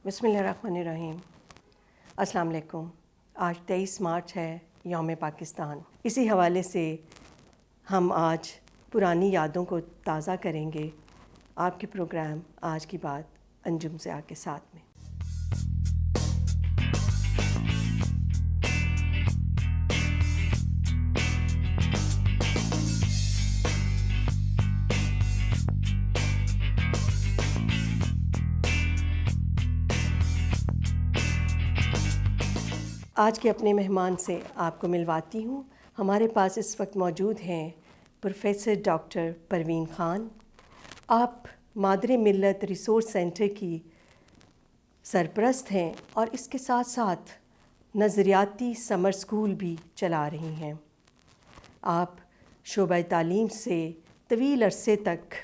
بسم اللہ الرحمن الرحیم۔ السلام علیکم۔ آج 23 مارچ ہے، یوم پاکستان۔ اسی حوالے سے ہم آج پرانی یادوں کو تازہ کریں گے آپ کے پروگرام آج کی بات انجم ضیاء کے ساتھ میں۔ آج کے اپنے مہمان سے آپ کو ملواتی ہوں۔ ہمارے پاس اس وقت موجود ہیں پروفیسر ڈاکٹر پروین خان۔ آپ مادر ملت ریسورس سینٹر کی سرپرست ہیں اور اس کے ساتھ ساتھ نظریاتی سمر اسکول بھی چلا رہی ہیں۔ آپ شعبہ تعلیم سے طویل عرصے تک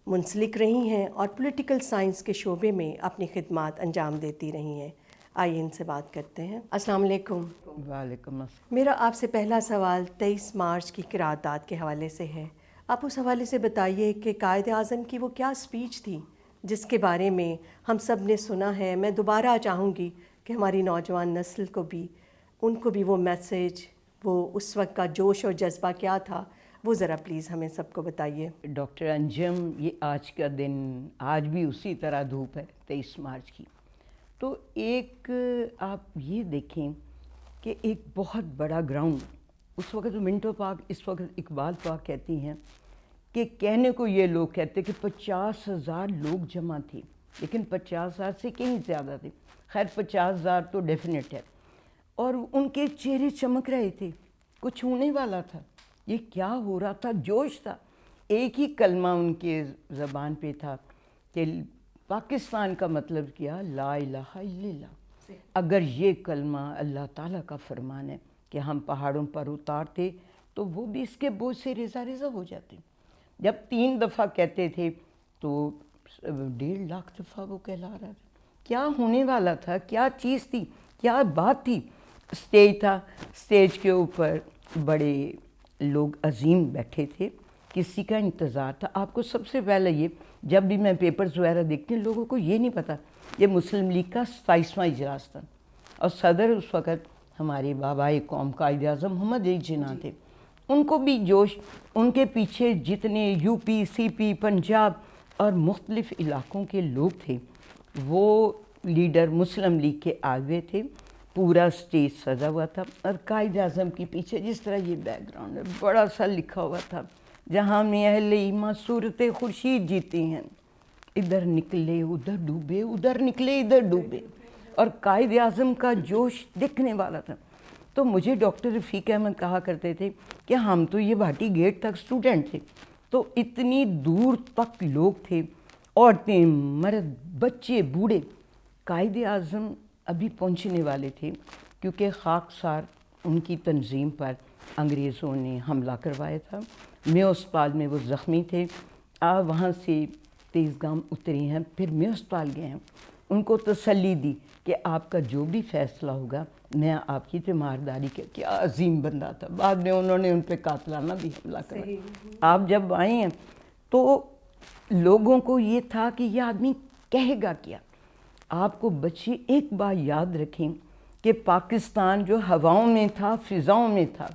منسلک رہی ہیں اور پولیٹیکل سائنس کے شعبے میں اپنی خدمات انجام دیتی رہی ہیں۔ آئیے ان سے بات کرتے ہیں۔ السلام علیکم۔ وعلیکم السلام۔ میرا آپ سے پہلا سوال 23 مارچ کی قرارداد کے حوالے سے ہے۔ آپ اس حوالے سے بتائیے کہ قائد اعظم کی وہ کیا اسپیچ تھی جس کے بارے میں ہم سب نے سنا ہے۔ میں دوبارہ چاہوں گی کہ ہماری نوجوان نسل کو بھی وہ میسیج، وہ اس وقت کا جوش اور جذبہ کیا تھا، وہ ذرا پلیز ہمیں سب کو بتائیے۔ ڈاکٹر انجم، یہ آج کا دن آج بھی اسی طرح دھوپ ہے 23 مارچ کی۔ تو ایک آپ یہ دیکھیں کہ ایک بہت بڑا گراؤنڈ، اس وقت منٹو پارک، اس وقت اقبال پارک کہتی ہیں کہ کہنے کو یہ لوگ کہتے کہ 50,000 لوگ جمع تھے، لیکن 50,000 سے کہیں زیادہ تھے۔ خیر 50,000 تو ڈیفینیٹ ہے، اور ان کے چہرے چمک رہے تھے، کچھ ہونے والا تھا۔ یہ کیا ہو رہا تھا؟ جوش تھا۔ ایک ہی کلمہ ان کے زبان پہ تھا کہ پاکستان کا مطلب کیا؟ لا الہ الا اللہ۔ اگر یہ کلمہ اللہ تعالیٰ کا فرمان ہے کہ ہم پہاڑوں پر اتارتے تو وہ بھی اس کے بوجھ سے ریزہ ریزہ ہو جاتے۔ جب 3 دفعہ کہتے تھے تو 1.5 لاکھ دفعہ وہ کہلا رہا تھا۔ کیا ہونے والا تھا؟ کیا چیز تھی؟ کیا بات تھی؟ اسٹیج تھا، اسٹیج کے اوپر بڑے لوگ عظیم بیٹھے تھے، کسی کا انتظار تھا۔ آپ کو سب سے پہلے یہ، جب بھی میں پیپرز وغیرہ دیکھتی ہوں، لوگوں کو یہ نہیں پتہ یہ مسلم لیگ کا 27واں اجلاس تھا، اور صدر اس وقت ہمارے بابائے قوم قائد اعظم محمد علی جناح تھے۔ ان کو بھی جوش، ان کے پیچھے جتنے یو پی، سی پی، پنجاب اور مختلف علاقوں کے لوگ تھے، وہ لیڈر مسلم لیگ کے آگے تھے۔ پورا اسٹیج سجا ہوا تھا، اور قائد اعظم کے پیچھے جس طرح یہ بیک گراؤنڈ ہے، بڑا سا لکھا ہوا تھا، جہاں میں اہل ایمان صورت خورشید جیتی ہیں، ادھر نکلے ادھر ڈوبے، ادھر نکلے ادھر ڈوبے۔ اور قائد اعظم کا جوش دیکھنے والا تھا۔ تو مجھے ڈاکٹر رفیق احمد کہا کرتے تھے کہ ہم تو یہ بھاٹی گیٹ تک اسٹوڈنٹ تھے، تو اتنی دور تک لوگ تھے، عورتیں، مرد، بچے، بوڑھے۔ قائد اعظم ابھی پہنچنے والے تھے، کیونکہ خاکسار ان کی تنظیم پر انگریزوں نے حملہ کروایا تھا۔ میو اسپتال میں وہ زخمی تھے، وہاں سے تیز گام اترے ہیں، پھر میو اسپتال گئے ہیں، ان کو تسلی دی کہ آپ کا جو بھی فیصلہ ہوگا میں آپ کی تیمارداری کے۔ کیا عظیم بندہ تھا۔ بعد میں انہوں نے ان پہ قاتلانہ بھی حملہ کرا۔ آپ جب آئے ہیں تو لوگوں کو یہ تھا کہ یہ آدمی کہے گا کیا۔ آپ کو بچے ایک بار یاد رکھیں کہ پاکستان جو ہواؤں میں تھا، فضاؤں میں تھا،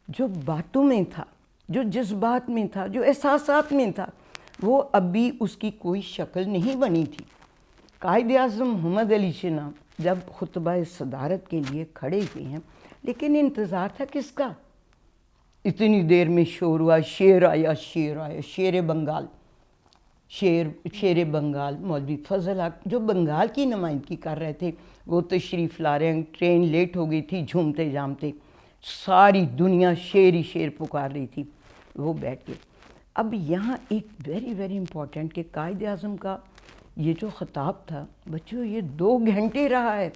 جو باتوں میں تھا، جو جذبات میں تھا، جو احساسات میں تھا، وہ ابھی اس کی کوئی شکل نہیں بنی تھی۔ قائد اعظم محمد علی جناح جب خطبہ صدارت کے لیے کھڑے ہوئے ہیں، لیکن انتظار تھا کس کا؟ اتنی دیر میں شور ہوا، شیر آیا، شیر آیا، شیر بنگال، شیر بنگال مولوی فضل حق جو بنگال کی نمائندگی کر رہے تھے، وہ تشریف لا رہے ہیں۔ ٹرین لیٹ ہو گئی تھی، جھومتے جامتے ساری دنیا شیر ہی شیر پکار رہی تھی، وہ بیٹھ گئے۔ اب یہاں ایک ویری ویری امپورٹنٹ کہ قائد اعظم کا یہ جو خطاب تھا، بچوں یہ 2 گھنٹے رہا ہے۔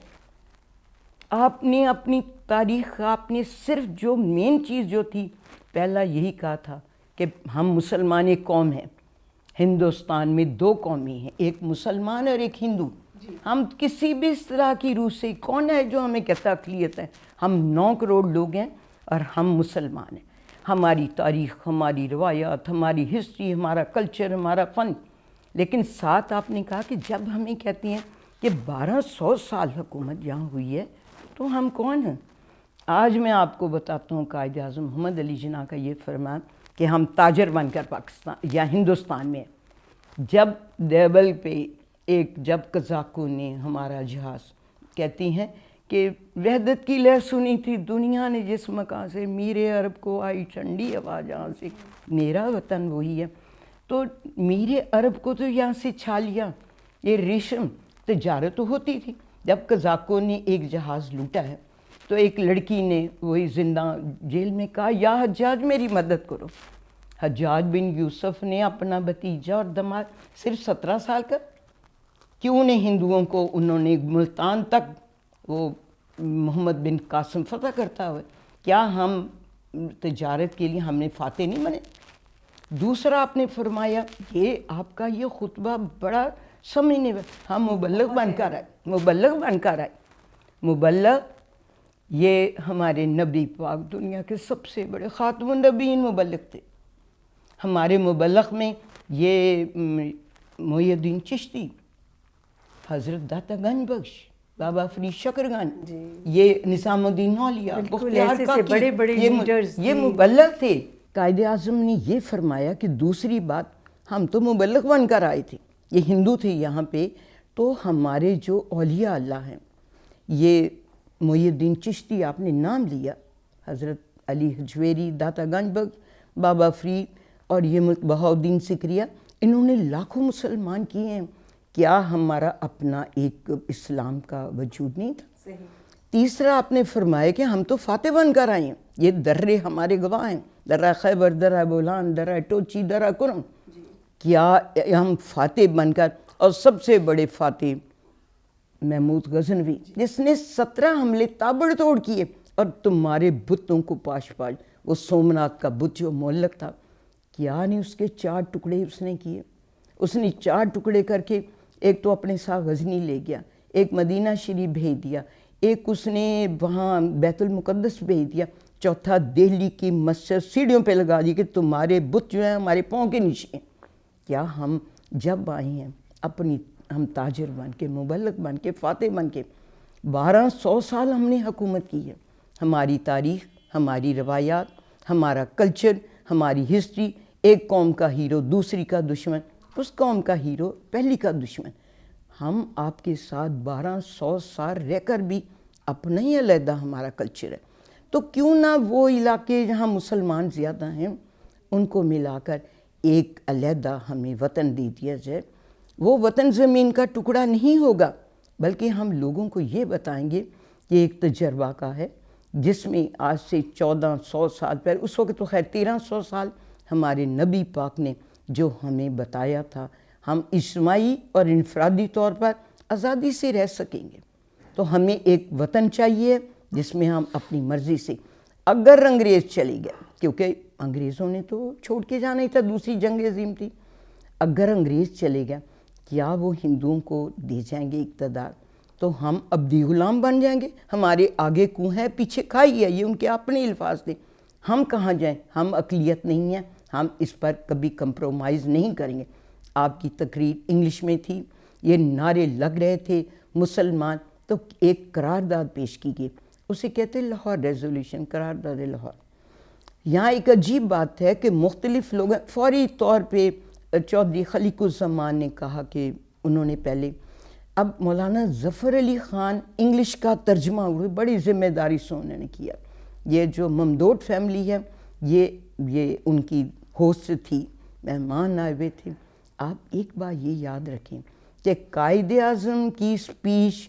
آپ نے اپنی تاریخ، آپ نے صرف جو مین چیز جو تھی، پہلا یہی کہا تھا کہ ہم مسلمان ایک قوم ہیں، ہندوستان میں 2 قومیں ہیں، ایک مسلمان اور ایک ہندو۔ ہم کسی بھی اس طرح کی روح سے، کون ہے جو ہمیں کہتا اقلیت ہے؟ ہم 9 کروڑ لوگ ہیں اور ہم مسلمان ہیں۔ ہماری تاریخ، ہماری روایات، ہماری ہسٹری، ہمارا کلچر، ہمارا فن۔ لیکن ساتھ آپ نے کہا کہ جب ہمیں کہتے ہیں کہ 1200 سال حکومت جہاں ہوئی ہے تو ہم کون ہیں؟ آج میں آپ کو بتاتا ہوں قائد اعظم محمد علی جناح کا یہ فرمان کہ ہم تاجر بن کر پاکستان یا ہندوستان میں ہیں۔ جب دیبل پہ جب قزاقوں نے ہمارا جہاز کہتی ہیں کہ وحدت کی لہر سنی تھی دنیا نے جس مکان سے، میرے عرب کو آئی ٹھنڈی ہوا جہاں سے، میرا وطن وہی ہے، تو میرے عرب کو تو یہاں سے چھا لیا۔ یہ ریشم تجارت تو ہوتی تھی۔ جب قزاقوں نے ایک جہاز لوٹا ہے تو ایک لڑکی نے وہی زندہ جیل میں کہا یا حجاج میری مدد کرو۔ حجاج بن یوسف نے اپنا بھتیجا اور داماد صرف 17 سال کا، کیوں نے ہندوؤں کو انہوں نے ملتان تک وہ محمد بن قاسم فتح کرتا ہوئے، کیا ہم تجارت کے لیے ہم نے فاتح نہیں بنے؟ دوسرا آپ نے فرمایا یہ آپ کا یہ خطبہ بڑا سمجھنے میں، ہم مبلغ بن کر آئے۔ مبلغ یہ ہمارے نبی پاک دنیا کے سب سے بڑے خاتم النبیین مبلغ تھے۔ ہمارے مبلغ میں یہ محی الدین چشتی، حضرت داتا گنج بخش، بابا فرید شکر گنج، یہ نظام الدین اولیاء، بختیار کاکی، بڑے لیڈرز یہ مبلغ تھے۔ قائد اعظم نے یہ فرمایا کہ دوسری بات، ہم تو مبلغ بن کر آئے تھے، یہ ہندو تھے یہاں پہ، تو ہمارے جو اولیاء اللہ ہیں، یہ محی الدین چشتی آپ نے نام لیا، حضرت علی حجویری، داتا گنج بخش، بابا فرید اور یہ بہاؤالدین سکریہ، انہوں نے لاکھوں مسلمان کیے ہیں۔ کیا ہمارا اپنا ایک اسلام کا وجود نہیں تھا؟ تیسرا آپ نے فرمایا کہ ہم تو فاتح بن کر آئے ہیں، یہ درے ہمارے گواہ ہیں، درہ خیبر، درہ بولان، درہ ٹوچی، درہ کرم، کیا ہم فاتح بن کر، اور سب سے بڑے فاتح محمود غزنوی جس نے 17 حملے تابڑ توڑ کیے، اور تمہارے بتوں کو پاش پاش، وہ سومناتھ کا بت جو معلق تھا، کیا نہیں اس کے 4 ٹکڑے اس نے کیے؟ اس نے 4 ٹکڑے کر کے ایک تو اپنے ساتھ غزنی لے گیا، ایک مدینہ شریف بھیج دیا، ایک اس نے وہاں بیت المقدس بھیج دیا، چوتھا دہلی کی مسجد سیڑھیوں پہ لگا دی کہ تمہارے بت جو ہیں ہمارے پاؤں کے نیچے ہیں۔ کیا ہم جب آئے ہیں ہم تاجر بن کے، مبلغ بن کے، فاتح بن کے، 1200 سال ہم نے حکومت کی ہے۔ ہماری تاریخ، ہماری روایات، ہمارا کلچر، ہماری ہسٹری، ایک قوم کا ہیرو دوسری کا دشمن، اس قوم کا ہیرو پہلی کا دشمن۔ ہم آپ کے ساتھ 1200 سال رہ کر بھی اپنا ہی علیحدہ ہمارا کلچر ہے، تو کیوں نہ وہ علاقے جہاں مسلمان زیادہ ہیں ان کو ملا کر ایک علیحدہ ہمیں وطن دے دیا جائے۔ وہ وطن زمین کا ٹکڑا نہیں ہوگا، بلکہ ہم لوگوں کو یہ بتائیں گے کہ ایک تجربہ کا ہے جس میں آج سے 1400 سال پہلے، اس وقت تو خیر 1300 سال، ہمارے نبی پاک نے جو ہمیں بتایا تھا، ہم اجتماعی اور انفرادی طور پر آزادی سے رہ سکیں گے۔ تو ہمیں ایک وطن چاہیے جس میں ہم اپنی مرضی سے، اگر انگریز چلے گئے، کیونکہ انگریزوں نے تو چھوڑ کے جانا ہی تھا، دوسری جنگ عظیم تھی، اگر انگریز چلے گیا کیا وہ ہندوؤں کو دے جائیں گے اقتدار؟ تو ہم عبدی غلام بن جائیں گے، ہمارے آگے کنواں ہے پیچھے کھائی ہے، یہ ان کے اپنے الفاظ تھے۔ ہم کہاں جائیں؟ ہم اقلیت نہیں ہیں، ہم اس پر کبھی کمپرومائز نہیں کریں گے۔ آپ کی تقریر انگلش میں تھی، یہ نعرے لگ رہے تھے مسلمان، تو ایک قرارداد پیش کی گئی، اسے کہتے ہیں لاہور ریزولوشن، قرارداد لاہور۔ یہاں ایک عجیب بات ہے کہ مختلف لوگ فوری طور پہ چودھری خلیق الزمان نے کہا کہ انہوں نے پہلے، اب مولانا ظفر علی خان انگلش کا ترجمہ ہوئے، بڑی ذمہ داری سے انہوں نے کیا۔ یہ جو ممدوٹ فیملی ہے یہ ان کی ہوسٹ تھی، مہمان آئے ہوئے تھے۔ آپ ایک بات یہ یاد رکھیں کہ قائد اعظم کی سپیچ،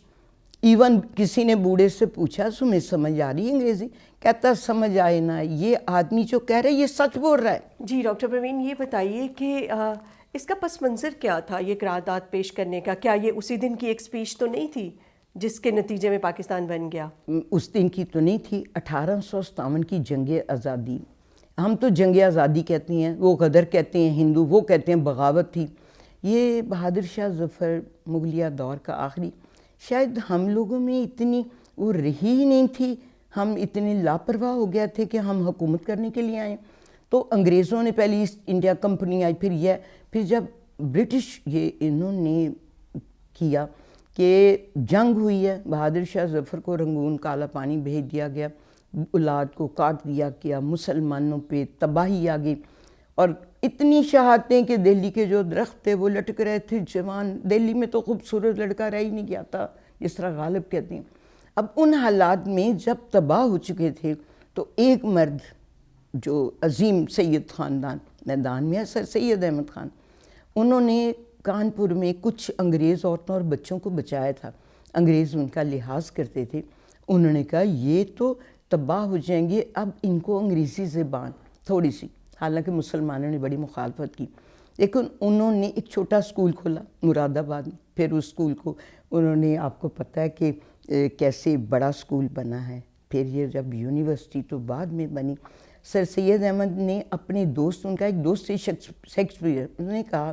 ایون کسی نے بوڑھے سے پوچھا تمہیں سمجھ آ رہی ہے انگریزی؟ کہتا سمجھ آئے نہ، یہ آدمی جو کہہ رہا ہے یہ سچ بول رہا ہے۔ جی ڈاکٹر پروین، یہ بتائیے کہ اس کا پس منظر کیا تھا یہ قرارداد پیش کرنے کا؟ کیا یہ اسی دن کی ایک سپیچ تو نہیں تھی جس کے نتیجے میں پاکستان بن گیا؟ اس دن کی تو نہیں تھی، 1857 کی جنگ آزادی، ہم تو جنگ آزادی کہتے ہیں، وہ غدر کہتے ہیں ہندو، وہ کہتے ہیں بغاوت تھی۔ یہ بہادر شاہ ظفر مغلیہ دور کا آخری، شاید ہم لوگوں میں اتنی وہ رہی ہی نہیں تھی، ہم اتنے لاپرواہ ہو گئے تھے کہ ہم حکومت کرنے کے لیے آئے۔ تو انگریزوں نے پہلی ایسٹ انڈیا کمپنی آئی، پھر جب برٹش یہ انہوں نے کیا کہ جنگ ہوئی ہے، بہادر شاہ ظفر کو رنگون کالا پانی بھیج دیا گیا، اولاد کو کاٹ دیا گیا، مسلمانوں پہ تباہی آ گئی، اور اتنی شہادتیں کہ دہلی کے جو درخت تھے وہ لٹک رہے تھے جوان. دہلی میں تو خوبصورت لڑکا رہ ہی نہیں گیا تھا، جس طرح غالب کہتے ہیں. اب ان حالات میں جب تباہ ہو چکے تھے تو ایک مرد جو عظیم سید خاندان میدان میں ہے، سر سید احمد خان، انہوں نے کانپور میں کچھ انگریز عورتوں اور بچوں کو بچایا تھا. انگریز ان کا لحاظ کرتے تھے. انہوں نے کہا یہ تو تباہ ہو جائیں گے، اب ان کو انگریزی زبان تھوڑی سی، حالانکہ مسلمانوں نے بڑی مخالفت کی، لیکن انہوں نے ایک چھوٹا سکول کھولا مراد آباد میں. پھر اس سکول کو انہوں نے، آپ کو پتہ ہے کہ کیسے بڑا سکول بنا ہے. پھر یہ جب یونیورسٹی تو بعد میں بنی. سر سید احمد نے اپنے دوست، ان کا ایک دوست تھے شیکسپیئر، انہوں نے کہا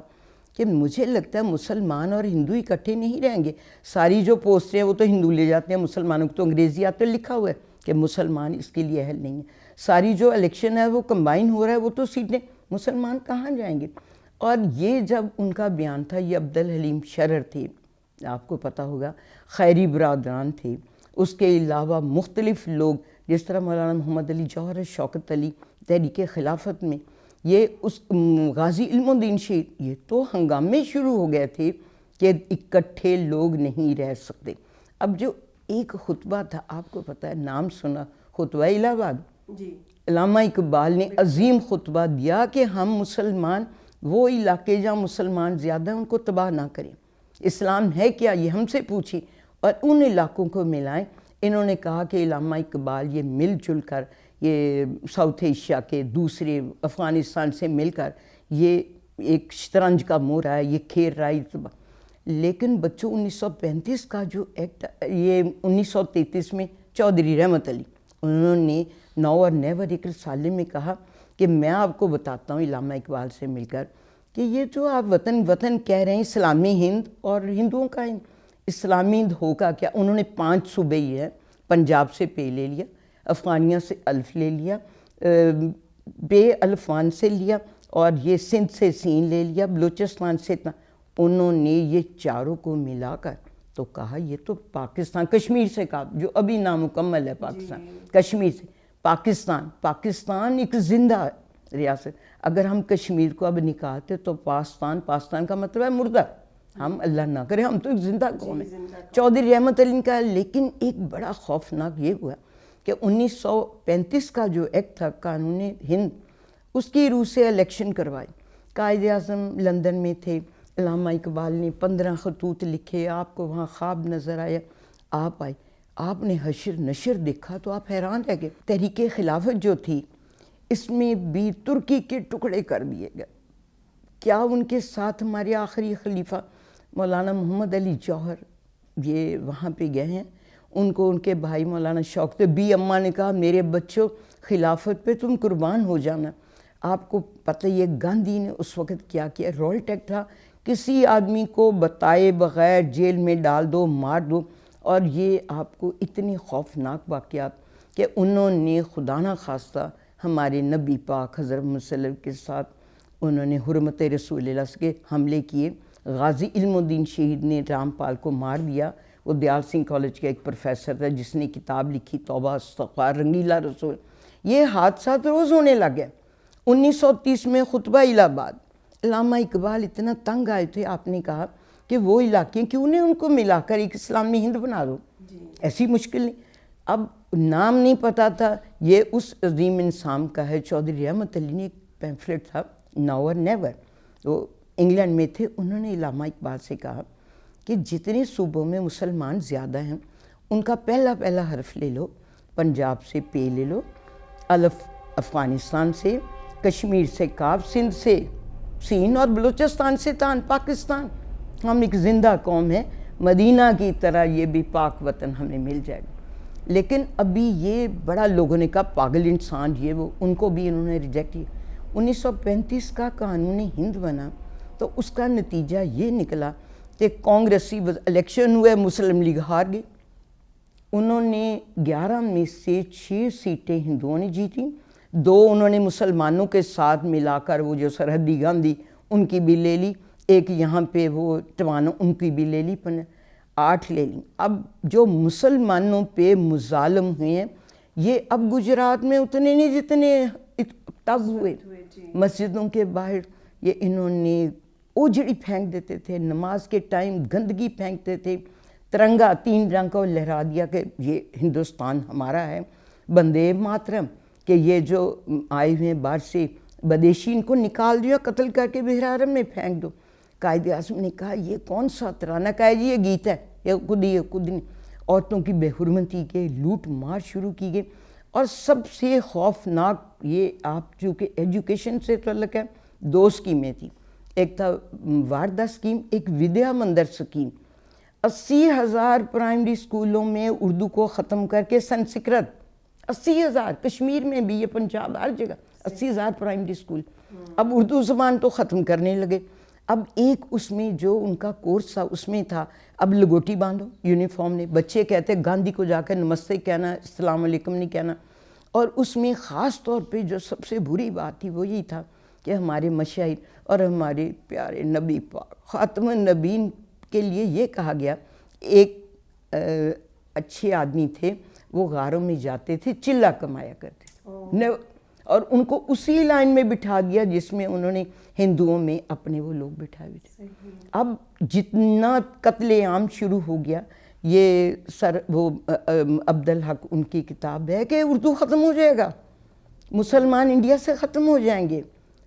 کہ مجھے لگتا ہے مسلمان اور ہندو اکٹھے نہیں رہیں گے. ساری جو پوسٹیں ہیں وہ تو ہندو لے جاتے ہیں، مسلمانوں کو تو انگریزی آتے، لکھا ہوا ہے کہ مسلمان اس کے لیے اہل نہیں ہیں. ساری جو الیکشن ہے وہ کمبائن ہو رہا ہے، وہ تو سیٹیں، مسلمان کہاں جائیں گے. اور یہ جب ان کا بیان تھا، یہ عبدالحلیم شرر تھے، آپ کو پتہ ہوگا، خیری برادران تھے، اس کے علاوہ مختلف لوگ جس طرح مولانا محمد علی جوہر، شوکت علی تحریک خلافت میں، یہ اس غازی علم الدین شہید، یہ تو ہنگامے شروع ہو گئے تھے کہ اکٹھے لوگ نہیں رہ سکتے. اب جو ایک خطبہ تھا، آپ کو پتہ ہے، نام سنا، خطبہ الہ آباد. جی، علامہ اقبال نے عظیم خطبہ دیا کہ ہم مسلمان، وہ علاقے جہاں مسلمان زیادہ ہیں ان کو تباہ نہ کریں، اسلام ہے کیا یہ ہم سے پوچھیں اور ان علاقوں کو ملائیں. انہوں نے کہا کہ علامہ اقبال یہ مل جل کر، یہ ساؤتھ ایشیا کے دوسرے افغانستان سے مل کر یہ ایک شطرنج کا مورا ہے، یہ کھیل رہا ہے. لیکن بچوں 1935 کا جو ایکٹ، یہ 1933 میں چودھری رحمت علی، انہوں نے ناؤ اور نیور ایک رسالے میں کہا کہ میں آپ کو بتاتا ہوں علامہ اقبال سے مل کر کہ یہ جو آپ وطن وطن کہہ رہے ہیں، اسلامی ہند اور ہندوؤں کا ہند، اسلامی ہند ہوگا کیا. انہوں نے 5 صوبے ہی ہیں، پنجاب سے پے لے لیا، افغانیہ سے الف لے لیا، بے الفان سے لیا، اور یہ سندھ سے سین لے لیا، بلوچستان سے انہوں نے یہ چاروں کو ملا کر تو کہا یہ تو پاکستان، کشمیر سے کہا جو ابھی نامکمل ہے پاکستان، کشمیر سے پاکستان ایک زندہ ریاست. اگر ہم کشمیر کو اب نکالتے تو پاکستان کا مطلب ہے مردہ. ہم اللہ نہ کرے، ہم تو ایک زندہ قوم ہیں. چودھری رحمت علی کا. لیکن ایک بڑا خوفناک یہ ہوا کہ 1935 کا جو ایکٹ تھا قانون ہند، اس کی روح سے الیکشن کروائی. قائد اعظم لندن میں تھے، علامہ اقبال نے 15 خطوط لکھے، آپ کو وہاں خواب نظر آیا، آپ آئے، آپ نے حشر نشر دیکھا تو آپ حیران رہ گئے. تحریک خلافت جو تھی اس میں بھی ترکی کے ٹکڑے کر دیے گئے. کیا ان کے ساتھ ہمارے آخری خلیفہ مولانا محمد علی جوہر یہ وہاں پہ گئے ہیں، ان کو ان کے بھائی مولانا شوکت بی اماں نے کہا میرے بچوں خلافت پہ تم قربان ہو جانا. آپ کو پتہ یہ گاندھی نے اس وقت کیا کیا، رولٹ ایکٹ تھا، کسی آدمی کو بتائے بغیر جیل میں ڈال دو، مار دو. اور یہ آپ کو اتنے خوفناک واقعات کہ انہوں نے خدا نہ خواستہ ہمارے نبی پاک حضرت محمد صلی اللہ علیہ وسلم کے ساتھ انہوں نے حرمت رسول اللہ کے حملے کیے. غازی علم الدین شہید نے رام پال کو مار دیا. وہ دیال سنگھ کالج کا ایک پروفیسر تھا جس نے کتاب لکھی توبہ استغفار رنگیلا رسول. یہ حادثات روز ہونے لگے. 1930 میں خطبہ الہ آباد، علامہ اقبال اتنا تنگ آئے تھے، آپ نے کہا کہ وہ علاقے کیوں نہیں ان کو ملا کر ایک اسلامی ہند بنا دو. ایسی مشکل نہیں. اب نام نہیں پتا تھا، یہ اس عظیم انسان کا ہے. چودھری رحمت علی نے ایک پیمفلٹ تھا ناؤ اور نیور، وہ انگلینڈ میں تھے. انہوں نے علامہ اقبال سے کہا کہ جتنے صوبوں میں مسلمان زیادہ ہیں ان کا پہلا حرف لے لو، پنجاب سے پے لے لو، الف افغانستان سے، کشمیر سے کاف، سندھ سے سین، اور بلوچستان سے تان، پاکستان. ہم ایک زندہ قوم ہیں، مدینہ کی طرح یہ بھی پاک وطن ہمیں مل جائے گا. لیکن ابھی یہ بڑا لوگوں نے کہا پاگل انسان یہ وہ، ان کو بھی انہوں نے ریجیکٹ کیا. 1935 کا قانون ہند بنا تو اس کا نتیجہ یہ نکلا کہ کانگریسی الیکشن ہوئے، مسلم لیگ ہار گئی. انہوں نے 11 میں سے 6 سیٹیں ہندوؤں نے جیتیں، 2 انہوں نے مسلمانوں کے ساتھ ملا کر وہ جو سرحدی گاندھی ان کی بھی لے لی، ایک یہاں پہ وہ ٹوانو ان کی بھی لے لی. 8 لے لیں. اب جو مسلمانوں پہ مظالم ہوئے ہیں یہ اب گجرات میں اتنے نہیں جتنے تب ہوئے. مسجدوں کے باہر یہ انہوں نے اوجڑی پھینک دیتے تھے, نماز کے ٹائم گندگی پھینکتے تھے, ترنگا 3 رنگ کا لہرا دیا کہ یہ ہندوستان ہمارا ہے, بندے ماترم, کہ یہ جو آئے ہوئے ہیں باہر سے بدیشی ان کو نکال دیا, قتل کر کے بحر حرم میں پھینک دو. قائد اعظم نے کہا یہ کون سا ترانہ, کہا جی یہ گیت ہے, یہ خود نہیں. عورتوں کی بے حرمتی کے لوٹ مار شروع کی گئی. اور سب سے خوفناک یہ آپ چونکہ ایجوکیشن سے تعلق ہے, 2 اسکیمیں تھیں. ایک تھا واردہ اسکیم, ایک ودیا مندر اسکیم. 80,000 پرائمری اسکولوں میں اردو کو ختم کر کے سنسکرت, 80,000, کشمیر میں بھی, یہ پنجاب, ہر جگہ 80,000 پرائمری اسکول. اب اردو زبان تو ختم کرنے لگے. اب ایک اس میں جو ان کا کورس تھا اس میں تھا اب لگوٹی باندھو یونیفارم نے, بچے کہتے گاندھی کو جا کر نمستے کہنا, السلام علیکم نہیں کہنا. اور اس میں خاص طور پہ جو سب سے بری بات تھی وہ یہی تھا کہ ہمارے مشاہیر اور ہمارے پیارے نبی پاک خاتم النبیین کے لیے یہ کہا گیا, ایک اچھے آدمی تھے وہ غاروں میں جاتے تھے, چلہ کمایا کرتے تھے, اور ان کو اسی لائن میں بٹھا دیا جس میں انہوں نے ہندوؤں میں اپنے وہ لوگ بٹھائے ہوئے تھے. اب جتنا قتل عام شروع ہو گیا, یہ وہ عبدالحق ان کی کتاب ہے کہ اردو ختم ہو جائے گا, مسلمان انڈیا سے ختم ہو جائیں گے,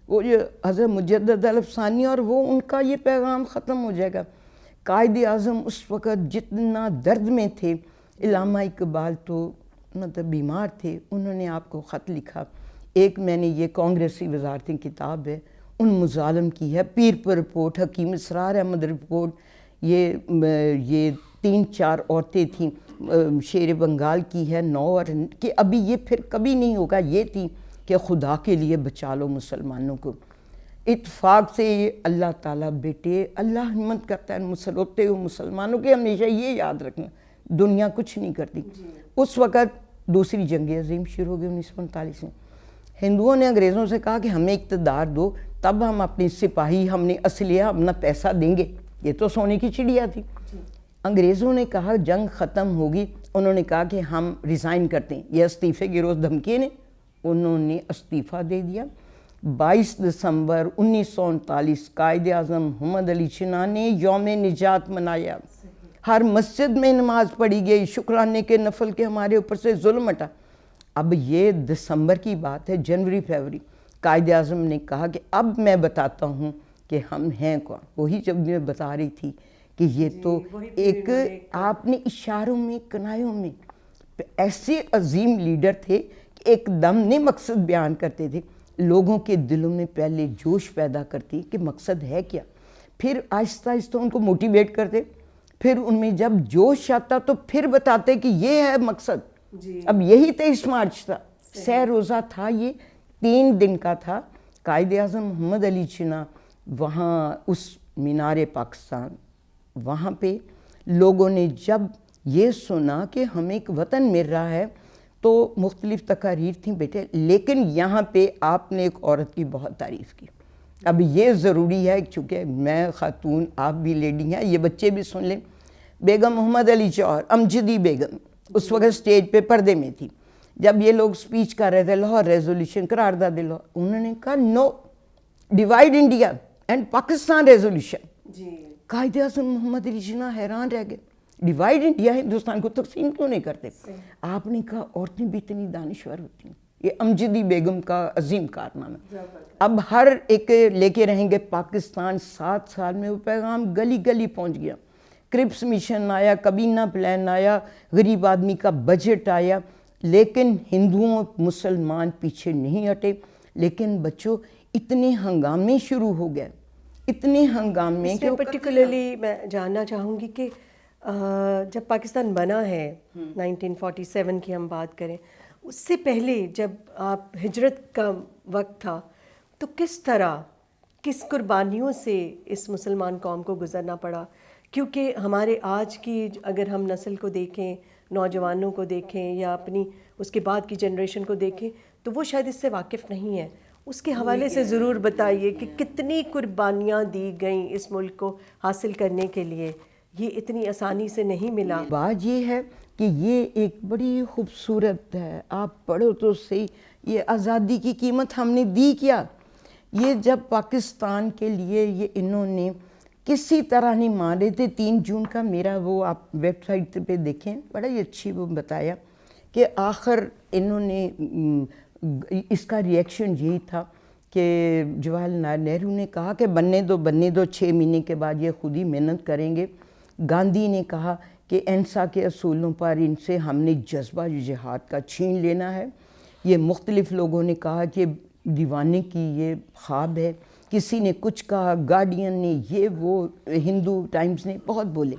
وہ جو حضرت مجدد الافسانی اور وہ ان کا یہ پیغام ختم ہو جائے گا. قائد اعظم اس وقت جتنا درد میں تھے, علامہ اقبال تو مطلب بیمار تھے, انہوں نے آپ کو خط لکھا. ایک میں نے یہ کانگریسی وزارتی کتاب ہے ان مظالم کی ہے, پیر پر رپورٹ, حکیم اسرار احمد رپورٹ, یہ 3-4 عورتیں تھیں, شیر بنگال کی ہے 9, اور کہ ابھی یہ پھر کبھی نہیں ہوگا, یہ تھی کہ خدا کے لیے بچا لو مسلمانوں کو. اتفاق سے اللہ تعالیٰ بیٹے, اللہ ہمت کرتا ہے روتے ہوئے مسلمانوں کے, ہمیشہ یہ یاد رکھنا دنیا کچھ نہیں کرتی. اس وقت دوسری جنگ عظیم شروع ہو گئی 1939 میں. ہندوؤں نے انگریزوں سے کہا کہ ہمیں اقتدار دو, تب ہم اپنے سپاہی, ہم نے اسلحہ, اپنا پیسہ دیں گے. یہ تو سونے کی چڑیا تھی. انگریزوں نے کہا جنگ ختم ہوگی, انہوں نے کہا کہ ہم ریزائن کرتے ہیں. یہ استعفے کی روز دھمکی نے, انہوں نے استعفیٰ دے دیا. 22 دسمبر 1939 قائد اعظم محمد علی جناح نے یوم نجات منایا. ہر مسجد میں نماز پڑھی گئی, شکرانے کے نفل کے ہمارے اوپر سے ظلم ہٹا. اب یہ دسمبر کی بات ہے, جنوری فروری قائد اعظم نے کہا کہ اب میں بتاتا ہوں کہ ہم ہیں کون. وہی جب میں بتا رہی تھی کہ یہ تو ایک آپ نے اشاروں میں کنایوں میں ایسے عظیم لیڈر تھے کہ ایک دم نہیں مقصد بیان کرتے تھے, لوگوں کے دلوں میں پہلے جوش پیدا کرتی کہ مقصد ہے کیا, پھر آہستہ آہستہ ان کو موٹیویٹ کرتے, پھر ان میں جب جوش آتا تو پھر بتاتے کہ یہ ہے مقصد. اب یہی 23 مارچ تھا, 6 روزہ تھا, یہ 3 دن کا تھا. قائد اعظم محمد علی جناح وہاں اس مینار پاکستان, وہاں پہ لوگوں نے جب یہ سنا کہ ہمیں ایک وطن مل رہا ہے تو مختلف تقاریر تھیں بیٹے, لیکن یہاں پہ آپ نے ایک عورت کی بہت تعریف کی. اب یہ ضروری ہے چونکہ میں خاتون, آپ بھی لیڈی ہیں, یہ بچے بھی سن لیں. بیگم محمد علی جوہر, امجدی بیگم, اس وقت سٹیج پہ پردے میں تھی. جب یہ لوگ سپیچ کر رہے تھے لاہور ریزولوشن, قرارداد لاہور, انہوں نے کہا no divide India and Pakistan resolution. Quaid Azam محمد علی جناح حیران رہ گئے, ڈیوائڈ انڈیا, ہندوستان کو تقسیم کیوں نہیں کرتے؟ آپ نے کہا عورتیں بھی اتنی دانشور ہوتی ہیں. یہ امجدی بیگم کا عظیم کارنامہ. اب ہر ایک لے کے رہیں گے پاکستان. 7 سال میں وہ پیغام گلی گلی پہنچ گیا. کرپس مشن آیا, کابینہ پلان آیا, غریب آدمی کا بجٹ آیا, لیکن ہندوؤں مسلمان پیچھے نہیں ہٹے. لیکن بچوں اتنے ہنگامے شروع ہو گئے, اتنے ہنگامے کہ پرٹیکولرلی میں جاننا چاہوں گی کہ جب پاکستان بنا ہے 1947 کی ہم بات کریں, اس سے پہلے جب آپ ہجرت کا وقت تھا تو کس طرح, کس قربانیوں سے اس مسلمان قوم کو گزرنا پڑا؟ کیونکہ ہمارے آج کی اگر ہم نسل کو دیکھیں, نوجوانوں کو دیکھیں یا اپنی اس کے بعد کی جنریشن کو دیکھیں تو وہ شاید اس سے واقف نہیں ہے. اس کے حوالے سے ضرور بتائیے کہ کتنی قربانیاں دی گئیں اس ملک کو حاصل کرنے کے لیے, یہ اتنی آسانی سے نہیں ملا. بات یہ ہے کہ یہ ایک بڑی خوبصورت ہے، آپ پڑھو تو صحیح، یہ آزادی کی قیمت ہم نے دی کیا. یہ جب پاکستان کے لیے یہ انہوں نے کسی طرح نہیں مارے تھے. 3 جون کا میرا وہ آپ ویب سائٹ پہ دیکھیں، بڑا ہی اچھی وہ بتایا کہ آخر انہوں نے اس کا ریئیکشن یہی تھا کہ جواہر لال نہرو نے کہا کہ بننے دو 6 مہینے کے بعد یہ خود ہی محنت کریں گے. گاندھی نے کہا کہ اہنسا کے اصولوں پر ان سے ہم نے جذبہ جہاد کا چھین لینا ہے. یہ مختلف لوگوں نے کہا کہ دیوانے کی یہ خواب ہے، کسی نے کچھ کہا، گارڈین نے یہ وہ، ہندو ٹائمز نے بہت بولے.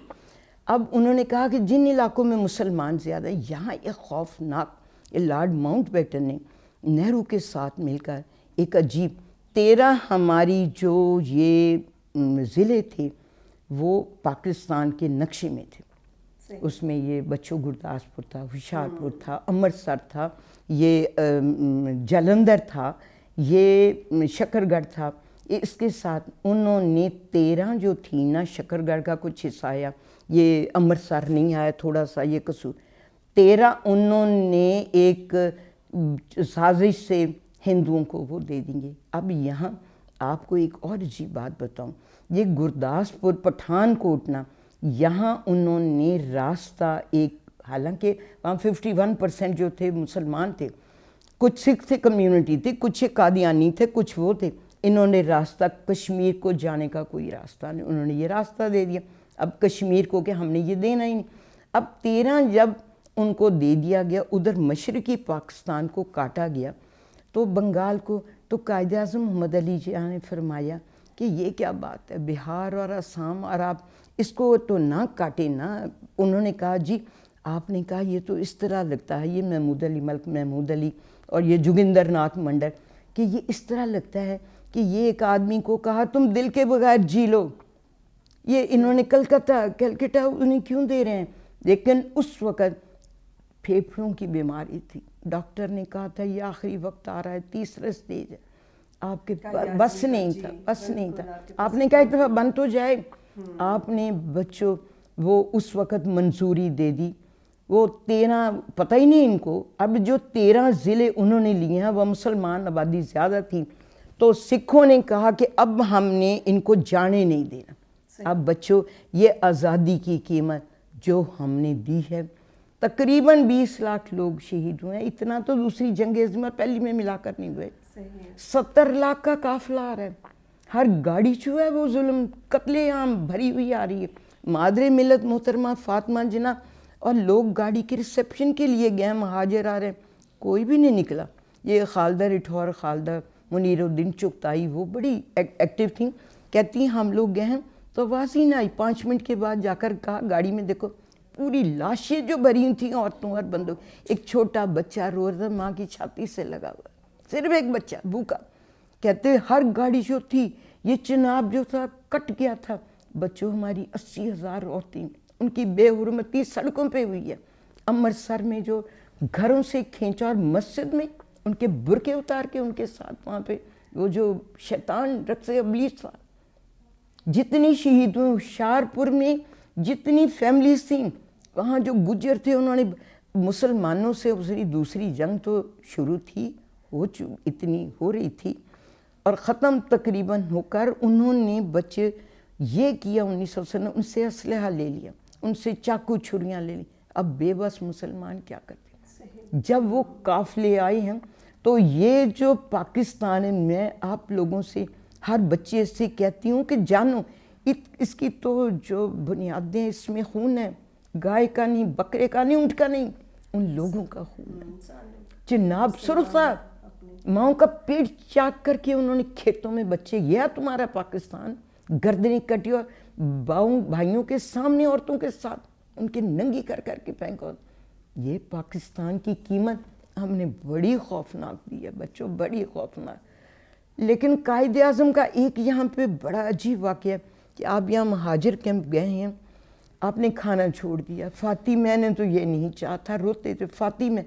اب انہوں نے کہا کہ جن علاقوں میں مسلمان زیادہ ہیں یہاں ایک خوفناک، لارڈ ماؤنٹ بیٹن نے نہرو کے ساتھ مل کر ایک عجیب 13 ہماری جو یہ ضلع تھے وہ پاکستان کے نقشے میں تھے. اس میں یہ بچوں گرداسپور تھا، ہوشیارپور تھا، امرتسر تھا، یہ جلندھر تھا، یہ شکر گڑھ تھا. اس کے ساتھ انہوں نے 13 جو تھی نا، شکر گڑھ کا کچھ حصہ آیا، یہ امرتسر نہیں آیا تھوڑا سا، یہ قصور 13 انہوں نے ایک سازش سے ہندوؤں کو وہ دے دیں گے. اب یہاں آپ کو ایک اور عجیب بات بتاؤں، یہ گرداسپور پٹھان کوٹ نا، یہاں انہوں نے راستہ ایک، حالانکہ وہاں 51% جو تھے مسلمان تھے، کچھ سکھ تھے، کمیونٹی تھی، کچھ قادیانی تھے، کچھ وہ تھے. انہوں نے راستہ کشمیر کو جانے کا کوئی راستہ نہیں، انہوں نے یہ راستہ دے دیا. اب کشمیر کو کہ ہم نے یہ دینا ہی نہیں. اب 13 جب ان کو دے دیا گیا، ادھر مشرقی پاکستان کو کاٹا گیا تو بنگال کو، تو قائد اعظم محمد علی جناح نے فرمایا کہ یہ کیا بات ہے، بہار اور آسام، اور آپ اس کو تو نہ کاٹے نا. انہوں نے کہا جی آپ نے کہا یہ تو اس طرح لگتا ہے، یہ محمود علی، ملک محمود علی اور یہ جوگندر ناتھ منڈر، کہ یہ اس طرح لگتا ہے کہ یہ ایک آدمی کو کہا تم دل کے بغیر جی لو. یہ انہوں نے کلکتہ انہیں کیوں دے رہے ہیں؟ لیکن اس وقت پھیپھڑوں کی بیماری تھی، ڈاکٹر نے کہا تھا یہ آخری وقت آ رہا ہے، 3 سٹیج ہے، آپ کے بس نہیں تھا. آپ نے کہا ایک دفعہ بند تو جائے. آپ نے بچوں وہ اس وقت منظوری دے دی. وہ 13 پتہ ہی نہیں ان کو. اب جو 13 ضلع انہوں نے لیے ہیں وہ مسلمان آبادی زیادہ تھی، تو سکھوں نے کہا کہ اب ہم نے ان کو جانے نہیں دینا. اب بچوں یہ آزادی کی قیمت جو ہم نے دی ہے، تقریباً 20 لاکھ لوگ شہید ہوئے ہیں. اتنا تو دوسری جنگ عظیم پہلی میں ملا کر نہیں ہوئے. 70 لاکھ کا قافلہ آ رہا ہے، ہر گاڑی جو ہے وہ ظلم قتل عام بھری ہوئی آ رہی ہے. مادر ملت محترمہ فاطمہ جناح اور لوگ گاڑی کے ریسیپشن کے لیے گئے ہیں، مہاجر آ رہے ہیں، کوئی بھی نہیں نکلا. یہ خالدہ رٹھور، خالدہ منیر الدین چغتائی وہ بڑی ایکٹیو تھیں، کہتی ہیں ہم لوگ گئے ہیں تو آواز ہی نہ آئی. 5 منٹ کے بعد جا کر کہا گاڑی میں دیکھو پوری لاشیں جو بھری تھیں عورتوں اور بندوں. ایک چھوٹا بچہ رو رہا تھا، ماں کی چھاتی سے لگا ہوا، صرف ایک بچہ بھوکا. کہتے ہر گاڑی جو تھی، یہ چناب جو تھا کٹ گیا تھا. بچوں ہماری 80,000 عورتیں ان کی بے حرمتی سڑکوں پہ ہوئی ہے. امرتسر میں جو گھروں سے کھینچا اور مسجد میں ان کے برقعے اتار کے ان کے ساتھ وہاں پہ وہ جو شیطان رقص ابلیس تھا. جتنی شہید ہوئے ہوشیارپور میں، جتنی فیملیز تھیں وہاں جو گجر تھے، انہوں نے مسلمانوں سے دوسری جنگ تو شروع تھی، اتنی ہو رہی تھی اور ختم تقریباً ہو کر انہوں نے بچے یہ کیا 1900 ان سے اسلحہ لے لیا، ان سے چاقو چھریاں لے لی. اب بے بس مسلمان کیا کرتے؟ جب وہ قافلے آئے ہیں تو یہ جو پاکستان ہے، میں آپ لوگوں سے، ہر بچے سے کہتی ہوں کہ جانو اس کی تو جو بنیادیں، اس میں خون ہے، گائے کا نہیں، بکرے کا نہیں، اونٹ کا نہیں، ان لوگوں کا خون ہے. جناب سرخ تھا، ماؤں کا پیٹ چاک کر کے انہوں نے کھیتوں میں بچے، یہ تمہارا پاکستان، گردنیں کٹی اور بھائیوں کے سامنے عورتوں کے ساتھ ان کے ننگی کر کر کے پھینکو. یہ پاکستان کی قیمت ہم نے بڑی خوفناک دی ہے بچوں، بڑی خوفناک. لیکن قائد اعظم کا ایک یہاں پہ بڑا عجیب واقعہ ہے کہ آپ یہاں مہاجر کیمپ گئے ہیں، آپ نے کھانا چھوڑ دیا. فاطمہ نے تو یہ نہیں چاہا تھا، روتے تھے فاطمہ.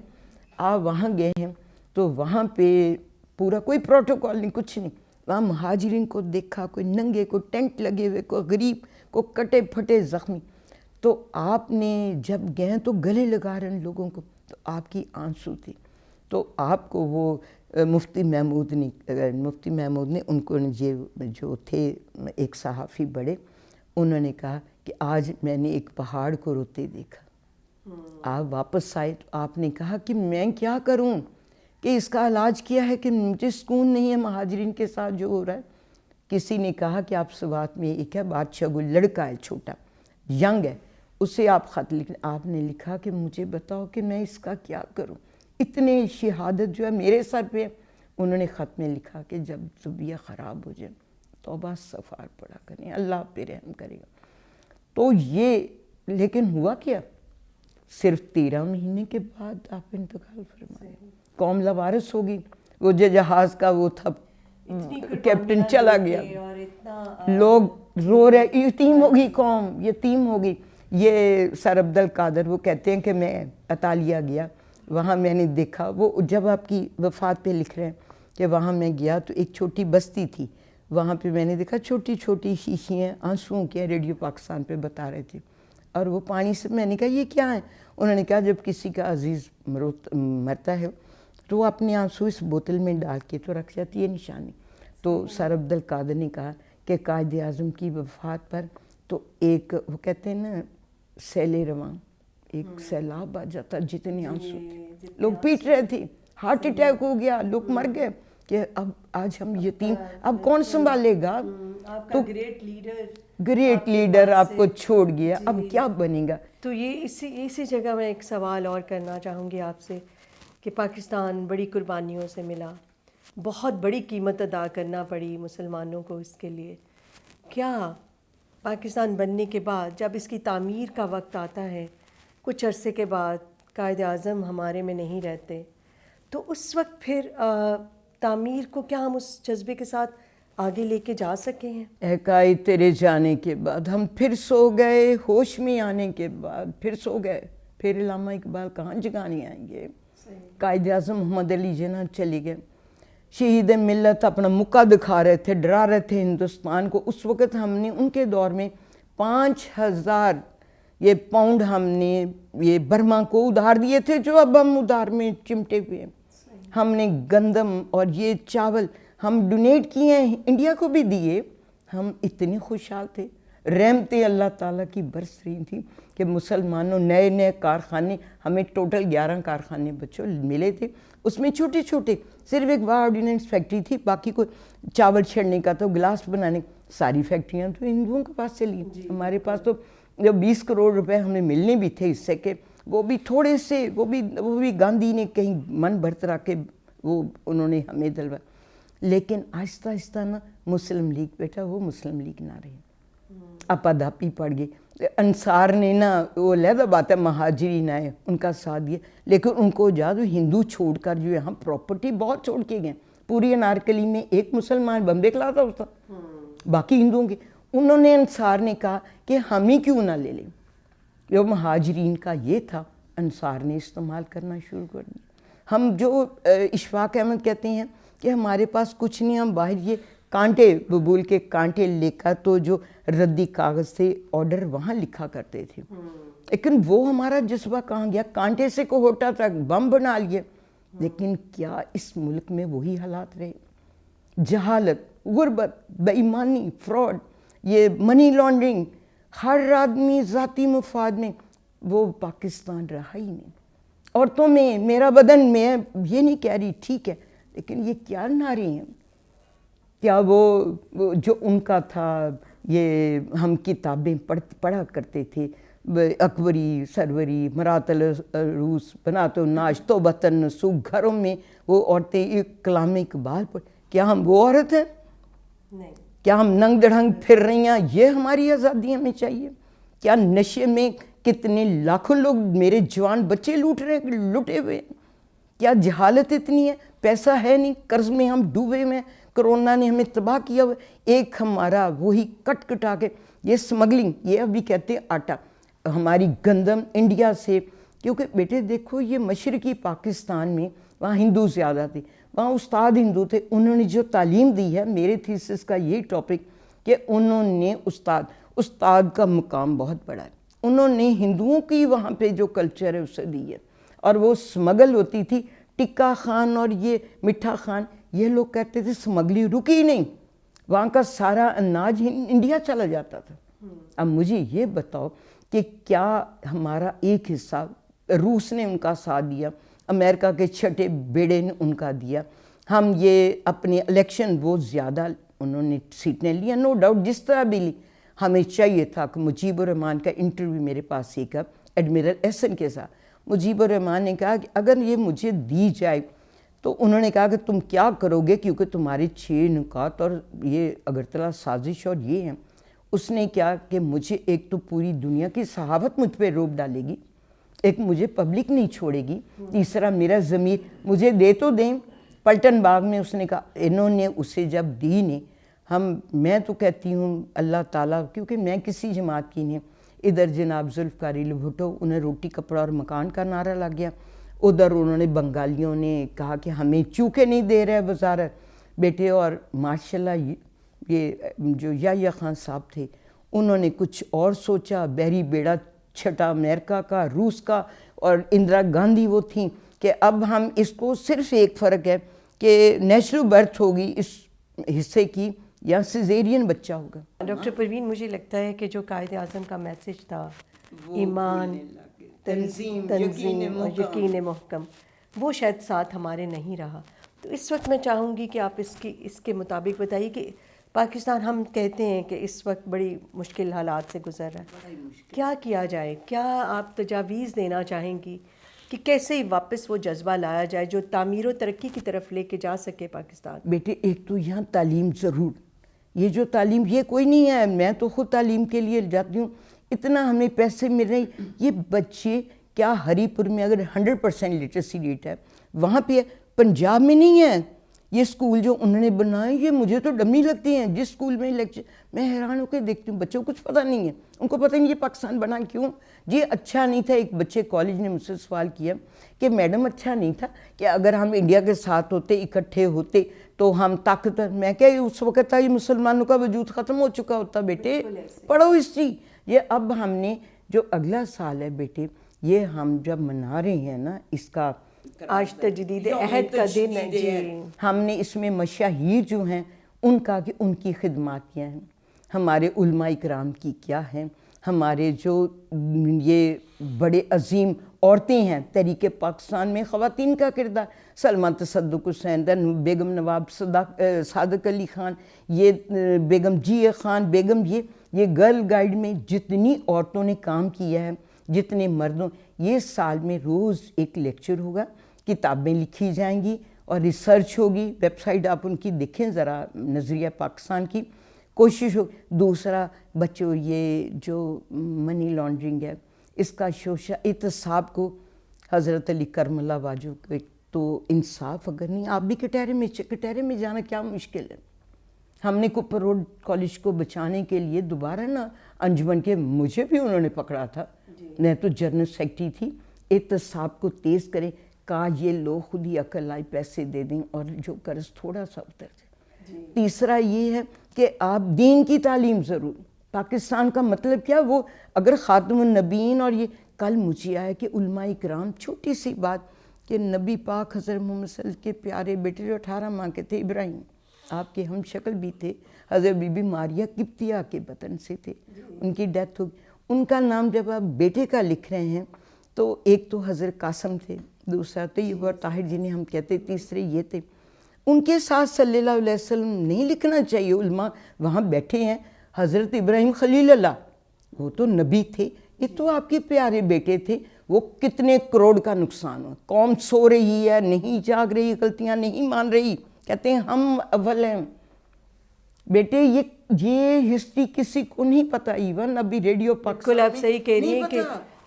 آپ وہاں گئے ہیں تو وہاں پہ پورا کوئی پروٹوکول نہیں، کچھ نہیں. وہاں مہاجرین کو دیکھا، کوئی ننگے، کوئی ٹینٹ لگے ہوئے، کوئی غریب، کوئی کٹے پھٹے زخمی. تو آپ نے جب گئے تو گلے لگا رہے ہیں لوگوں کو، تو آپ کی آنسو تھی. تو آپ کو وہ مفتی محمود نے ان کو جو تھے ایک صحافی بڑے، انہوں نے کہا کہ آج میں نے ایک پہاڑ کو روتے دیکھا. آپ واپس آئے تو آپ نے کہا کہ میں کیا کروں کہ اس کا علاج کیا ہے کہ مجھے سکون نہیں ہے مہاجرین کے ساتھ جو ہو رہا ہے. کسی نے کہا کہ آپ سوات میں ایک ہے بادشاہ گل لڑکا ہے چھوٹا ینگ ہے، اسے آپ خط لکھیں. آپ نے لکھا کہ مجھے بتاؤ کہ میں اس کا کیا کروں، اتنے شہادت جو ہے میرے سر پہ. انہوں نے خط میں لکھا کہ جب طبیعت خراب ہو جائے توبہ استغفار پڑھا کریں، اللہ پہ رحم کرے گا. تو یہ لیکن ہوا کیا، صرف 13 مہینے کے بعد آپ انتقال فرمائے. قوم لوارث ہوگی. وہ جو جہاز کا وہ تھا کیپٹن چلا گیا، لوگ رو رہے، یتیم ہوگی قوم، یتیم ہوگی. یہ سر عبد القادر وہ کہتے ہیں کہ میں اطالیہ گیا، وہاں میں نے دیکھا، وہ جب آپ کی وفات پہ لکھ رہے ہیں کہ وہاں میں گیا تو ایک چھوٹی بستی تھی، وہاں پہ میں نے دیکھا چھوٹی چھوٹی شیشیاں آنسوؤں کی، ریڈیو پاکستان پہ بتا رہے تھے، اور وہ پانی سے. میں نے کہا یہ کیا ہے؟ انہوں نے کہا جب کسی کا عزیز مرتا ہے تو وہ اپنے آنسو اس بوتل میں ڈال کے تو رکھ جاتی ہے نشانی. تو سر عبد القادر نے کہا کہ قائد اعظم کی وفات پر تو ایک وہ کہتے ہیں نا سیل رواں، ایک سیلاب آ جاتا، جتنے آنسو تھے لوگ پیٹ رہے تھے، ہارٹ اٹیک ہو گیا، لوگ مر گئے کہ اب آج ہم یتیم، اب کون سنبھالے گا؟ تو گریٹ لیڈر آپ کو چھوڑ گیا، اب کیا بنے گا؟ تو یہ اسی جگہ میں ایک سوال اور کرنا چاہوں گی آپ سے کہ پاکستان بڑی قربانیوں سے ملا، بہت بڑی قیمت ادا کرنا پڑی مسلمانوں کو اس کے لیے. کیا پاکستان بننے کے بعد جب اس کی تعمیر کا وقت آتا ہے، کچھ عرصے کے بعد قائد اعظم ہمارے میں نہیں رہتے، تو اس وقت پھر تعمیر کو کیا ہم اس جذبے کے ساتھ آگے لے کے جا سکے ہیں؟ اے قائد تیرے جانے کے بعد ہم پھر سو گئے، ہوش میں آنے کے بعد پھر سو گئے، پھر علامہ اقبال کہاں جگانے آئیں گے؟ قائد اعظم محمد علی جناح چلے گئے، شہید ملت اپنا مکہ دکھا رہے تھے، ڈرا رہے تھے ہندوستان کو. اس وقت ہم نے ان کے دور میں 5000 یہ پاؤنڈ ہم نے یہ برما کو ادھار دیے تھے، جو اب ہم ادھار میں چمٹے ہوئے ہیں. ہم نے گندم اور یہ چاول ہم ڈونیٹ کیے ہیں، انڈیا کو بھی دیے. ہم اتنے خوشحال تھے، رحمتیں اللہ تعالیٰ کی برس رہی تھیں کہ مسلمانوں نئے کارخانے، ہمیں ٹوٹل 11 کارخانے بچوں ملے تھے. اس میں چھوٹے چھوٹے صرف ایک وار آرڈیننس فیکٹری تھی، باقی کوئی چاول چھڑنے کا تو گلاس بنانے، ساری فیکٹریاں تو ہندوؤں کے پاس چلی. ہمارے پاس تو جو 20 کروڑ روپے ہمیں ملنے بھی تھے اس سے کہ وہ بھی تھوڑے سے، وہ بھی گاندھی نے کہیں من برترا کے وہ انہوں نے ہمیں دلوا. لیکن آہستہ آہستہ نا مسلم لیگ بیٹا وہ مسلم لیگ نہ رہی، اپا دھاپی پڑ گئی. انصار نے نا وہ علیحدہ بات ہے، مہاجرین آئے ان کا ساتھ دیا، لیکن ان کو جو ہندو چھوڑ کر جو یہاں پراپرٹی بہت چھوڑ کے گئے. پوری انارکلی میں ایک مسلمان بمبے کلاتا ہوتا، باقی ہندوؤں کے. انہوں نے انصار نے کہا کہ ہم ہی کیوں نہ لے لیں. جو مہاجرین کا یہ تھا، انصار نے استعمال کرنا شروع کر دیا. ہم جو اشفاق احمد کہتے ہیں کہ ہمارے پاس کچھ نہیں، ہم باہر یہ کانٹے ببول کے کانٹے لے کر تو جو ردی کاغذ سے آرڈر وہاں لکھا کرتے تھے. لیکن وہ ہمارا جذبہ کہاں گیا؟ کانٹے سے کوہوٹا تک بم بنا لیے. لیکن کیا اس ملک میں وہی حالات رہے؟ جہالت، غربت، بے ایمانی، فراڈ، یہ منی لانڈرنگ، ہر آدمی ذاتی مفاد میں. وہ پاکستان رہا ہی نہیں. عورتوں میں، میرا بدن میں، یہ نہیں کہہ رہی ٹھیک ہے، لیکن یہ کیا نعرے ہیں؟ کیا وہ جو ان کا تھا، یہ ہم کتابیں پڑھا کرتے تھے، اکبری، سروری، مرات الروس، بنات الناش، توبۃ النسوک، گھروں میں وہ عورتیں ایک کلام اقبال پر. کیا ہم وہ عورت ہیں؟ نہیں. کیا ہم ننگ دڑھنگ پھر رہی ہیں؟ یہ ہماری آزادی ہمیں چاہیے؟ کیا نشے میں کتنے لاکھوں لوگ میرے جوان بچے لٹے ہوئے ہیں؟ کیا جہالت اتنی ہے؟ پیسہ ہے نہیں، قرض میں ہم ڈوبے ہوئے ہیں، کرونا نے ہمیں تباہ کیا ہوا. ایک ہمارا وہی کٹا کے یہ سمگلنگ، یہ ابھی کہتے ہیں آٹا، ہماری گندم انڈیا سے. کیونکہ بیٹے دیکھو یہ مشرقی پاکستان میں وہاں ہندو زیادہ تھے، وہاں استاد ہندو تھے. انہوں نے جو تعلیم دی ہے، میرے تھیسس کا یہی ٹاپک کہ انہوں نے استاد کا مقام بہت بڑا ہے. انہوں نے ہندوؤں کی وہاں پہ جو کلچر ہے اسے دی ہے، اور وہ سمگل ہوتی تھی. ٹکا خان اور یہ مٹھا خان، یہ لوگ کہتے تھے سمگلی رکی نہیں، وہاں کا سارا اناج انڈیا چلا جاتا تھا. اب مجھے یہ بتاؤ کہ کیا ہمارا ایک حصہ روس نے ان کا ساتھ دیا، امریکہ کے چھٹے بیڑے نے ان کا دیا، ہم یہ اپنے الیکشن بہت زیادہ انہوں نے سیٹیں لیا، نو ڈاؤٹ جس طرح بھی لی. ہمیں چاہیے تھا کہ مجیب الرحمان کا انٹرویو میرے پاس ایک ایڈمرل ایسن کے ساتھ، مجیب الرحمان نے کہا کہ اگر یہ مجھے دی جائے تو انہوں نے کہا کہ تم کیا کرو گے، کیونکہ تمہارے 6 نکات اور یہ اگرتلا سازش اور یہ ہیں. اس نے کیا کہ مجھے ایک تو پوری دنیا کی صحافت مجھ پہ روک ڈالے گی، ایک مجھے پبلک نہیں چھوڑے گی، تیسرا میرا ضمیر مجھے دے تو دیں. پلٹن باغ میں اس نے کہا، انہوں نے اسے جب دی نہیں، میں تو کہتی ہوں اللہ تعالیٰ، کیونکہ میں کسی جماعت کی نہیں. ادھر جناب ذوالفقار علی بھٹو، انہیں روٹی کپڑا اور مکان کا نعرہ لگ گیا، ادھر انہوں نے بنگالیوں نے کہا کہ ہمیں چونکہ نہیں دے رہے وزارت بیٹے. اور ماشاءاللہ یہ جو یحییٰ خان صاحب تھے انہوں نے کچھ اور سوچا، بحری بیڑا چھٹا امریکہ کا، روس کا، اور اندرا گاندھی وہ تھیں کہ اب ہم اس کو صرف ایک فرق ہے کہ نیچرل برتھ ہوگی اس حصے کی یا سیزیرین بچہ ہوگا. ڈاکٹر پروین، مجھے لگتا ہے کہ جو قائد اعظم کا میسج تھا، ایمان، تنظیم اور یقین محکم، وہ شاید ساتھ ہمارے نہیں رہا. تو اس وقت میں چاہوں گی کہ آپ اس کے مطابق بتائیے کہ پاکستان، ہم کہتے ہیں کہ اس وقت بڑی مشکل حالات سے گزر رہا ہے، کیا کیا جائے؟ کیا آپ تجاویز دینا چاہیں گی کہ کیسے واپس وہ جذبہ لایا جائے جو تعمیر و ترقی کی طرف لے کے جا سکے پاکستان؟ بیٹے ایک تو یہاں تعلیم ضرور، یہ جو تعلیم یہ کوئی نہیں ہے، میں تو خود تعلیم کے لیے جاتی ہوں، اتنا ہمیں پیسے مل رہے ہیں. یہ بچے کیا ہری پور میں اگر 100% لٹریسی ریٹ ہے، وہاں پہ پنجاب میں نہیں ہے. یہ اسکول جو انہوں نے بنائے یہ مجھے تو ڈمی لگتی ہیں. جس اسکول میں لیکچر، میں حیران ہو کے دیکھتی ہوں بچوں کو کچھ پتہ نہیں ہے، ان کو پتہ نہیں یہ پاکستان بنا کیوں. یہ اچھا نہیں تھا. ایک بچے کالج نے مجھ سے سوال کیا کہ میڈم اچھا نہیں تھا کہ اگر ہم انڈیا کے ساتھ ہوتے، اکٹھے ہوتے تو ہم طاقتور. میں کہ اس وقت تھا یہ مسلمانوں کا وجود ختم ہو چکا ہوتا. بیٹے پڑھو ہسٹری. یہ اب ہم نے جو اگلا سال ہے بیٹے، یہ ہم جب منا رہے ہیں نا، اس کا آج تجدید عہد کا دن ہے جی، ہم نے اس میں مشاہیر جو ہیں ان کا کہ ان کی خدمات کیا ہیں، ہمارے علماء کرام کی کیا ہیں، ہمارے جو یہ بڑے عظیم عورتیں ہیں تحریک پاکستان میں، خواتین کا کردار، سلمہ تصدق حسین، بیگم نواب صادق علی خان، یہ بیگم جی خان بیگم، یہ گرل گائیڈ میں جتنی عورتوں نے کام کیا ہے، جتنے مردوں. یہ سال میں روز ایک لیکچر ہوگا، کتابیں لکھی جائیں گی اور ریسرچ ہوگی. ویب سائٹ آپ ان کی دیکھیں ذرا، نظریہ پاکستان کی کوشش ہو. دوسرا بچوں، یہ جو منی لانڈرنگ ہے اس کا شوشہ احتساب کو حضرت علی کرم اللہ واجو کو تو انصاف اگر نہیں، آپ بھی کٹہرے میں جانا کیا مشکل ہے. ہم نے کوپر روڈ کالج کو بچانے کے لیے دوبارہ نا انجمن کے، مجھے بھی انہوں نے پکڑا تھا، میں تو جنرل سیکرٹری تھی. احتساب کو تیز کریں، کہا یہ لوگ خود ہی عقل آئی پیسے دے دیں اور جو قرض تھوڑا سا اتر جائے. تیسرا یہ ہے کہ آپ دین کی تعلیم ضرور. پاکستان کا مطلب کیا، وہ اگر خاتم النبیین، اور یہ کل مجھے آیا کہ علماء کرام، چھوٹی سی بات کہ نبی پاک حضرت محمد صلی اللہ علیہ وسلم کے پیارے بیٹے جو 18 ماہ کے تھے، ابراہیم، آپ کے ہم شکل بھی تھے، حضرت بی بی ماریہ قبطیہ کے وطن سے تھے، ان کی ڈیتھ ہو گئی. ان کا نام جب آپ بیٹے کا لکھ رہے ہیں تو ایک تو حضرت قاسم تھے، دوسرا طیب اور طاہر جنہیں ہم کہتے، تیسرے یہ تھے. ان کے ساتھ صلی اللہ علیہ وسلم نہیں لکھنا چاہیے. علماء وہاں بیٹھے ہیں، حضرت ابراہیم خلیل اللہ، وہ تو نبی تھے، یہ تو آپ کے پیارے بیٹے تھے. وہ کتنے کروڑ کا نقصان ہو، قوم سو رہی ہے، نہیں جاگ رہی، غلطیاں نہیں مان رہی، کہتے ہیں ہم اول ہیں. بیٹے یہ ہسٹری کسی کو نہیں پتہ. ایون ابھی ریڈیو پاکستان، بالکل آپ صحیح کہہ رہی ہیں کہ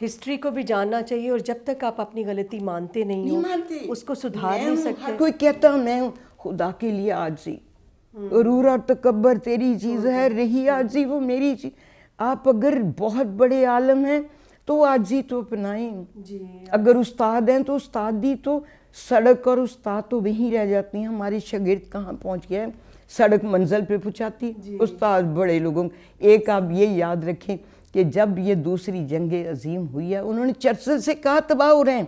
ہسٹری کو بھی جاننا چاہیے، اور جب تک آپ اپنی غلطی مانتے نہیں ہو اس کو سدھار نہیں سکتے. کوئی کہتا میں ہوں، خدا کے لیے عاجزی، غرور اور تکبر تیری چیز ہے، رہی عاجزی وہ میری چیز. آپ اگر بہت بڑے عالم ہیں تو عاجزی تو اپنائیں. اگر استاد ہیں تو استادی تو، سڑک اور استاد تو وہیں رہ جاتی ہیں. ہمارے شاگرد کہاں پہنچ گئے ہیں، سڑک منزل پہ پہنچاتی، استاد بڑے لوگوں. ایک آپ یہ یاد رکھیں کہ جب یہ دوسری جنگ عظیم ہوئی ہے انہوں نے چرچل سے کہا تباہ ہو رہے ہیں،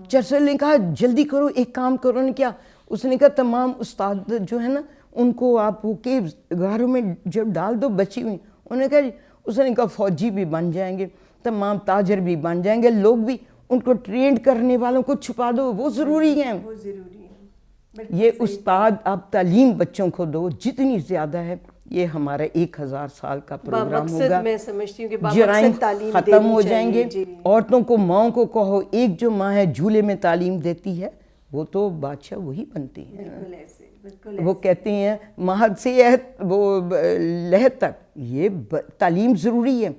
چرچل نے کہا جلدی کرو ایک کام کرو، نے کیا اس نے کہا تمام استاد جو ہے نا ان کو آپ وہ کے غاروں میں جو ڈال دو بچی ہوئی، انہوں نے کہا اس نے کہا فوجی بھی بن جائیں گے، تمام تاجر بھی بن جائیں گے، لوگ بھی ان کو ٹرینڈ کرنے والوں کو چھپا دو، وہ ضروری ہیں، وہ ضروری ہے۔ یہ استاد آپ تعلیم بچوں کو دو جتنی زیادہ ہے، یہ ہمارا 1000 سال کا پروگرام بامقصد ہوگا، میں سمجھتی ہوں کہ جرائم بامقصد تعلیم ختم ہو دینی جائیں گے، چاہیے، جی۔ عورتوں کو ماؤں کو کہو ایک جو ماں ہے جھولے میں تعلیم دیتی ہے وہ تو بادشاہ وہی بنتی ہیں، بالکل ایسے، بالکل وہ کہتے ہیں مہد سے وہ لہد تک یہ تعلیم ضروری ہے،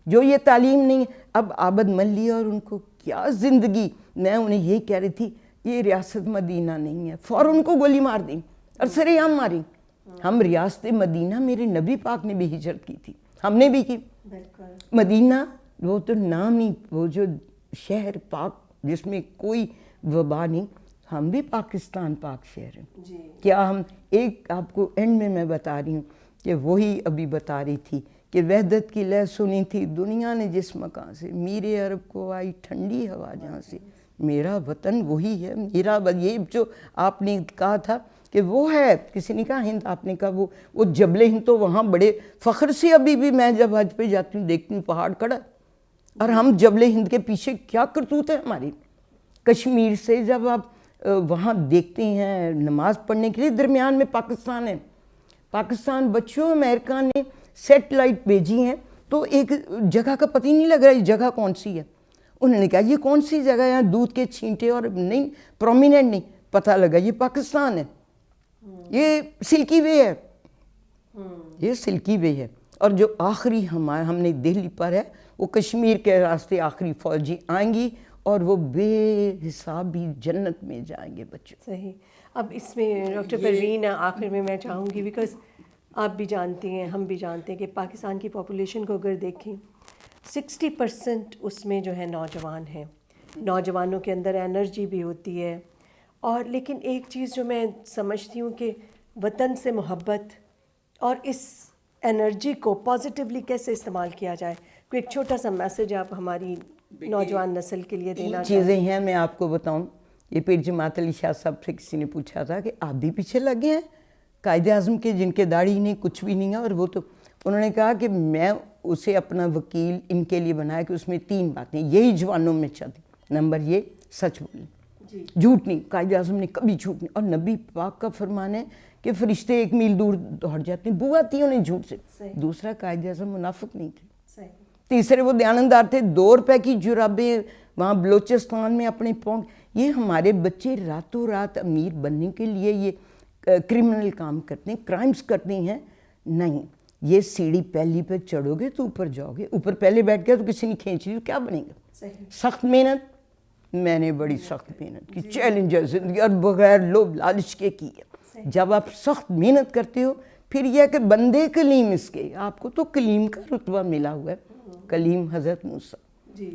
جو یہ تعلیم نہیں اب عابد ملی اور ان کو کیا زندگی، میں انہیں یہی کہہ رہی تھی یہ ریاست مدینہ نہیں ہے، فوراً ان کو گولی مار دی اور سرے عام ماری، ہم ریاست مدینہ میرے نبی پاک نے بھی ہجرت کی تھی، ہم نے بھی کی، بالکل مدینہ وہ تو نام نہیں، وہ جو شہر پاک جس میں کوئی وبا نہیں، ہم بھی پاکستان پاک شہر ہیں، جی، کیا ہم ایک آپ کو اینڈ میں بتا رہی ہوں کہ وہی ابھی بتا رہی تھی کہ وحدت کی لہر سنی تھی دنیا نے جس مکان سے، میرے عرب کو آئی ٹھنڈی ہوا جہاں سے، میرا وطن وہی ہے، میرا یہ جو آپ نے کہا تھا کہ وہ ہے، کسی نے کہا ہند، آپ نے کہا وہ جبل ہند تو وہاں بڑے فخر سے ابھی بھی میں جب حج پہ جاتی ہوں دیکھتی ہوں پہاڑ کھڑا، اور ہم جبل ہند کے پیچھے کیا کرتوت ہے ہماری، کشمیر سے جب آپ وہاں دیکھتے ہیں نماز پڑھنے کے لیے درمیان میں پاکستان ہے، پاکستان بچوں امریکہ نے سیٹلائٹ بھیجی ہیں تو ایک جگہ کا پتہ ہی نہیں لگ رہا یہ جگہ کون سی ہے، انہوں نے کہا یہ کون سی جگہ ہے، یہاں دودھ کے چھینٹے اور نہیں پرومیننٹ نہیں، پتہ لگا یہ پاکستان ہے، یہ سلکی وے ہے، یہ سلکی وے ہے، اور جو آخری ہم نے دہلی پر ہے وہ کشمیر کے راستے آخری فوجی آئیں گی اور وہ بے حساب بھی جنت میں جائیں گے بچوں۔ صحیح۔ اب اس میں ڈاکٹر پروین آخر میں چاہوں گی، بیکاز آپ بھی جانتے ہیں ہم بھی جانتے ہیں کہ پاکستان کی پاپولیشن کو اگر دیکھیں 60% اس میں جو ہے نوجوان ہیں، نوجوانوں کے اندر انرجی بھی ہوتی ہے، اور لیکن ایک چیز جو میں سمجھتی ہوں کہ وطن سے محبت اور اس انرجی کو پازیٹیولی کیسے استعمال کیا جائے، کوئی ایک چھوٹا سا میسج آپ ہماری نوجوان نسل کے لیے دینا چاہیں؟ چیزیں ہیں میں آپ کو بتاؤں، یہ پیر جماعت علی شاہ صاحب سے کسی نے پوچھا تھا کہ آپ بھی پیچھے لگے ہیں قائد اعظم کے جن کے داڑھی نہیں کچھ بھی نہیں ہے، اور وہ تو انہوں نے کہا کہ میں اسے اپنا وکیل ان کے لیے بنایا کہ اس میں 3 باتیں یہی جوانوں میں چاہتی، نمبر یہ سچ بولنا، جھوٹ نہیں، قائد اعظم نے کبھی جھوٹ نہیں، اور نبی پاک کا فرمان ہے کہ فرشتے 1 میل دور دوڑ جاتے ہیں، بو آتی ہیں انہیں جھوٹ سے، دوسرا قائد اعظم منافق نہیں تھے، تیسرے وہ دیانتدار تھے، 2 روپے کی جرابیں وہاں بلوچستان میں اپنے یہ ہمارے بچے راتوں رات امیر بننے کے لیے یہ کرمنل کام کرتے ہیں، کرائمز کرتے ہیں، نہیں، یہ سیڑھی پہلی پہ چڑھو گے تو اوپر جاؤ گے، اوپر پہلے بیٹھ گیا تو کسی نے کھینچ لی تو کیا بنے گا، سخت محنت، میں نے بڑی سخت محنت کی، چیلنجر زندگی اور بغیر لوبھ لالچ کے کی ہے، جب آپ سخت محنت کرتے ہو پھر یہ کہ بندے کلیم اس کے، آپ کو تو کلیم کا رتبہ ملا ہوا ہے، کلیم حضرت موسیٰ،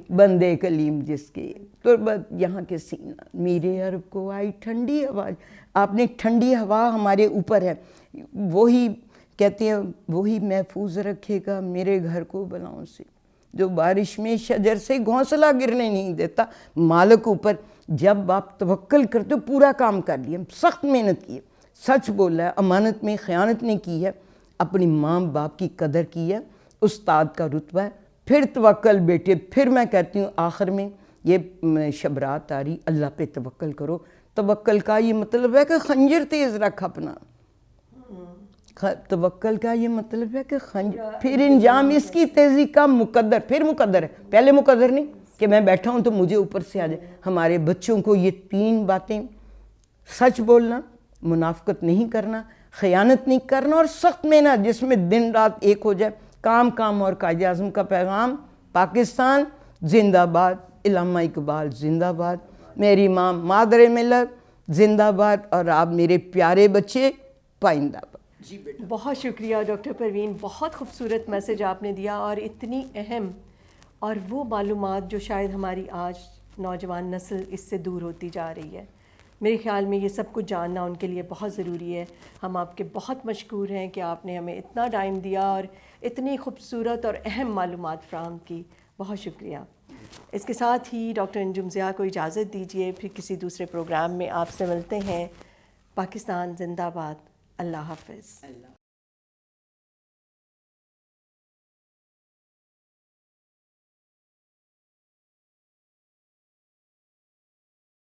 بندے کلیم جس کے، تو یہاں کے سینہ میرے عرب کو آئی ٹھنڈی ہوا، آپ نے ٹھنڈی ہوا ہمارے اوپر ہے، وہی کہتے ہیں وہی محفوظ رکھے گا میرے گھر کو بلاؤں سے، جو بارش میں شجر سے گھونسلہ گرنے نہیں دیتا، مالک اوپر، جب آپ توکل کرتے ہو پورا کام کر لیا، سخت محنت کی ہے، سچ بولا ہے، امانت میں خیانت نہیں کی ہے، اپنی ماں باپ کی قدر کی ہے، استاد کا رتبہ ہے، پھر توکل بیٹے، پھر میں کہتی ہوں آخر میں یہ شبرات آ رہی، اللہ پہ توکل کرو، توکل کا یہ مطلب ہے کہ خنجر تیز رکھ اپنا، توکل کا یہ مطلب ہے کہ خنجر، پھر انجام اس کی تیزی کا مقدر، پھر مقدر ہے، پہلے مقدر نہیں کہ میں بیٹھا ہوں تو مجھے اوپر سے آ جائے، ہمارے بچوں کو یہ 3 باتیں، سچ بولنا، منافقت نہیں کرنا، خیانت نہیں کرنا، اور سخت محنت جس میں دن رات ایک ہو جائے، کام اور قائد اعظم کا پیغام، پاکستان زندہ باد، علامہ اقبال زندہ باد، میری ماں مادر ملت زندہ باد، اور آپ میرے پیارے بچے پائندہ باد۔ بہت شکریہ ڈاکٹر پروین، بہت خوبصورت میسج آپ نے دیا، اور اتنی اہم اور وہ معلومات جو شاید ہماری آج نوجوان نسل اس سے دور ہوتی جا رہی ہے، میرے خیال میں یہ سب کچھ جاننا ان کے لیے بہت ضروری ہے. ہم آپ کے بہت مشکور ہیں کہ آپ نے ہمیں اتنا ٹائم دیا اور اتنی خوبصورت اور اہم معلومات فراہم کی. بہت شکریہ. اس کے ساتھ ہی ڈاکٹر انجم ضیاء کو اجازت دیجیے. پھر کسی دوسرے پروگرام میں آپ سے ملتے ہیں. پاکستان زندہ باد. اللہ حافظ.